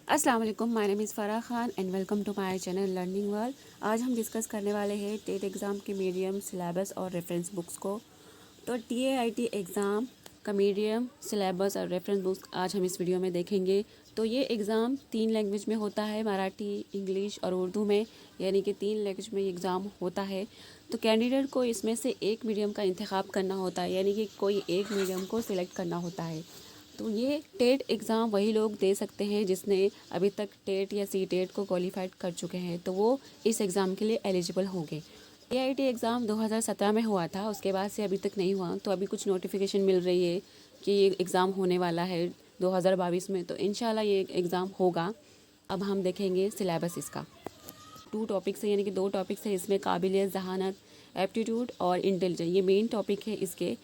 अस्सलाम वालेकुम, my name is Farah Khan and welcome to my channel learning world. आज हम डिस्कस करने वाले हैं टेट एग्ज़ाम के मीडियम, सिलेबस और रेफरेंस बुक्स को। तो TAIT एग्ज़ाम का मीडियम, सिलेबस और रेफरेंस बुक्स आज हम इस वीडियो में देखेंगे। तो ये एग्ज़ाम 3 लैंग्वेज में होता है, मराठी, इंग्लिश और उर्दू में, यानी कि 3 लैंग्वेज में ये एग्ज़ाम होता है। तो कैंडिडेट को इसमें से एक मीडियम का इंतखाब करना होता है, यानी कि कोई एक मीडियम को सिलेक्ट करना होता है। तो ये टेट एग्ज़ाम वही लोग दे सकते हैं जिसने अभी तक टेट या CTET को क्वालिफाइड कर चुके हैं, तो वो इस एग्ज़ाम के लिए एलिजिबल होंगे। AIT एग्ज़ाम 2017 में हुआ था, उसके बाद से अभी तक नहीं हुआ। तो अभी कुछ नोटिफिकेशन मिल रही है कि ये एग्ज़ाम होने वाला है 2022 में, तो इंशाल्लाह ये एग्ज़ाम होगा। अब हम देखेंगे सिलेबस इसका। 2 टॉपिक्स है, यानी कि 2 टॉपिक्स है इसमें, काबिलियत, जहानत, एप्टीट्यूड और इंटेलिजेंस, ये मेन टॉपिक है इसके।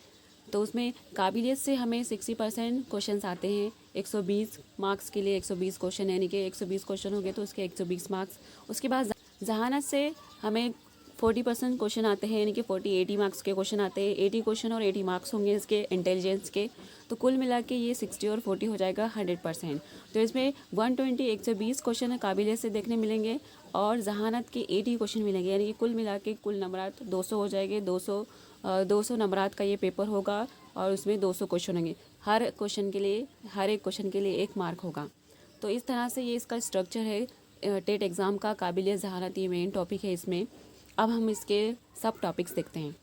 तो उसमें काबिलियत से हमें 60% क्वेश्चंस आते हैं। 120 मार्क्स के लिए 120 क्वेश्चन, यानी कि 120 क्वेश्चन हो गए तो उसके 120 मार्क्स। उसके बाद जहानत से हमें 40% क्वेश्चन आते हैं, यानी कि 80 मार्क्स के क्वेश्चन आते हैं। 80 क्वेश्चन और 80 मार्क्स होंगे इसके इंटेलिजेंस के। तो कुल मिला के ये 60 और 40 हो जाएगा 100%। तो इसमें 120 क्वेश्चन काबिलियत से देखने मिलेंगे और जहानत के 80 क्वेश्चन मिलेंगे, यानी कि कुल मिला के कुल नंबरात 200 हो जाएंगे। 200 नंबरात का ये पेपर होगा और उसमें 200 क्वेश्चन होंगे। हर एक क्वेश्चन के लिए 1 मार्क होगा। तो इस तरह से ये इसका स्ट्रक्चर है टेट एग्ज़ाम का। काबिलियत, जहानत ये मेन टॉपिक है इसमें। अब हम इसके सब टॉपिक्स देखते हैं।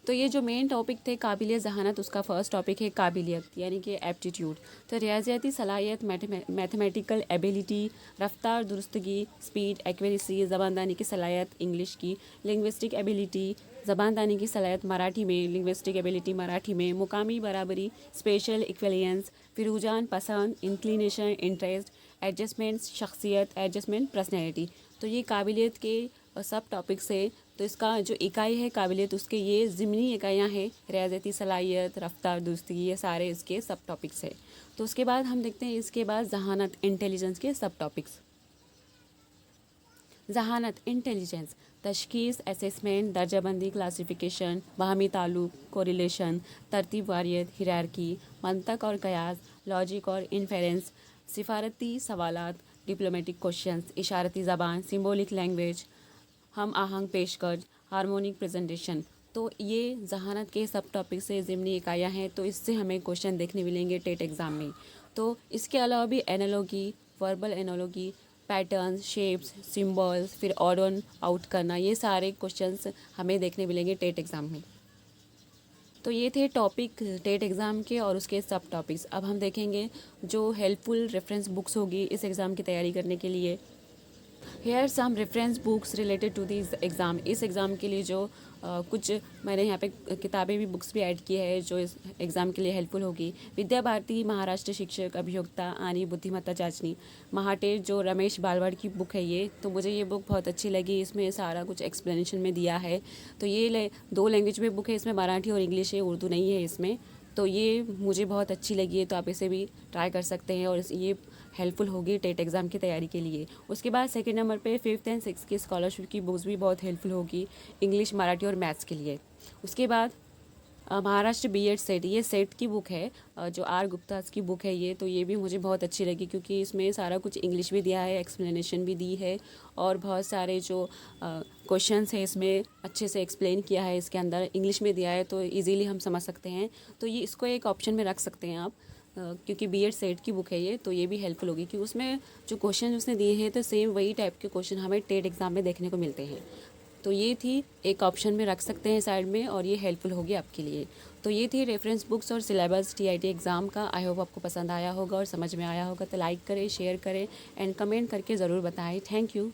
तो ये जो मेन टॉपिक थे काबिलियत, जहानत, उसका फर्स्ट टॉपिक है काबिलियत, यानी कि एप्टीट्यूड। तो रियाजियाती सलाहियत, मैथमेटिकल एबिलिटी, रफ्तार, दुरुस्तगी, स्पीड, एक्यूरेसी, ज़बानदानी की सलाहियत इंग्लिश की, लिंग्विस्टिक एबिलिटी, ज़बानदानी की सलाहियत मराठी में, लिंग्विस्टिक एबिलिटी मराठी में, मुकामी बराबरी, स्पेशल इक्विलियंस, फिर रुझान, पसंद, इंक्लिनेशन, इंटरेस्ट, एडजस्टमेंट, शख्सियत, एडजस्टमेंट, पर्सनैलिटी। तो ये काबिलियत के सब टॉपिक्स है। तो इसका जो इकाई है काबिलियत, उसके ये ज़िमनी इकाइयाँ हैं, रियाज़ती सलाहियत, रफ्तार, दुरुस्तगी, ये सारे इसके सब टॉपिक्स है। तो उसके बाद हम देखते हैं इसके बाद जहानत, इंटेलिजेंस के सब टॉपिक्स। जहानत, इंटेलिजेंस, तशखीस, असेसमेंट, दर्जाबंदी, क्लासिफिकेशन, बाहमी ताल्लुक, कोरिलेशन, तरतीब वारियत, हिरारकी, मंतक और कयास, लॉजिक और इन्फेरेंस, सिफारती सवालात, डिप्लोमेटिक क्वेश्चंस, इशारती ज़बान, सिम्बोलिक लैंग्वेज, हम आहंग पेशकश, हार्मोनिक प्रेजेंटेशन। तो ये जहानत के सब टॉपिक से ज़िमनी इकाइयाँ हैं। तो इससे हमें क्वेश्चन देखने मिलेंगे टेट एग्ज़ाम में। तो इसके अलावा भी analogy, verbal analogy, patterns, shapes, symbols, फिर ऑड ऑन आउट करना, ये सारे क्वेश्चंस हमें देखने मिलेंगे टेट एग्ज़ाम में। तो ये थे टॉपिक टेट एग्ज़ाम के और उसके सब टॉपिक्स। अब हम देखेंगे जो हेल्पफुल रेफरेंस बुक्स होगी इस एग्ज़ाम की तैयारी करने के लिए। Here some reference books related to this exam. इस एग्ज़ाम के लिए जो कुछ मैंने यहाँ पे किताबें भी, बुक्स भी ऐड की है जो इस एग्ज़ाम के लिए हेल्पफुल होगी। विद्या भारती महाराष्ट्र शिक्षक अभियोक्ता आणि बुद्धिमत्ता चाचनी, महाटेट, जो रमेश बालवाड़ की बुक है ये। तो मुझे ये बुक बहुत अच्छी लगी, इसमें सारा कुछ एक्सप्लेनेशन में दिया है। तो ये 2 लैंग्वेज में बुक है, इसमें मराठी और इंग्लिश है, उर्दू नहीं है इसमें। तो ये मुझे बहुत अच्छी लगी है, तो आप इसे भी ट्राई कर सकते हैं और ये हेल्पफुल होगी टेट एग्ज़ाम की तैयारी के लिए। उसके बाद सेकंड नंबर पे 5th एंड 6th की स्कॉलरशिप की बुक्स भी बहुत हेल्पफुल होगी इंग्लिश, मराठी और मैथ्स के लिए। उसके बाद महाराष्ट्र BEd सेट, ये सेट की बुक है, जो R गुप्ता की बुक है ये। तो ये भी मुझे बहुत अच्छी लगी क्योंकि इसमें सारा कुछ इंग्लिश भी दिया है, एक्सप्लेनेशन भी दी है और बहुत सारे जो क्वेश्चंस है इसमें अच्छे से एक्सप्लेन किया है, इसके अंदर इंग्लिश में दिया है तो इजीली हम समझ सकते हैं। तो ये इसको एक ऑप्शन में रख सकते हैं आप, क्योंकि BEd सेट की बुक है ये। तो ये भी हेल्पफुल होगी कि उसमें जो क्वेश्चन उसने दिए हैं तो सेम वही टाइप के क्वेश्चन हमें टेट एग्ज़ाम में देखने को मिलते हैं। तो ये थी, एक ऑप्शन में रख सकते हैं साइड में और ये हेल्पफुल होगी आपके लिए। तो ये थी रेफरेंस बुक्स और सिलेबस TIT एग्ज़ाम का। आई होप आपको पसंद आया होगा और समझ में आया होगा। तो लाइक करें, शेयर करें एंड कमेंट करके ज़रूर बताएं। Thank you.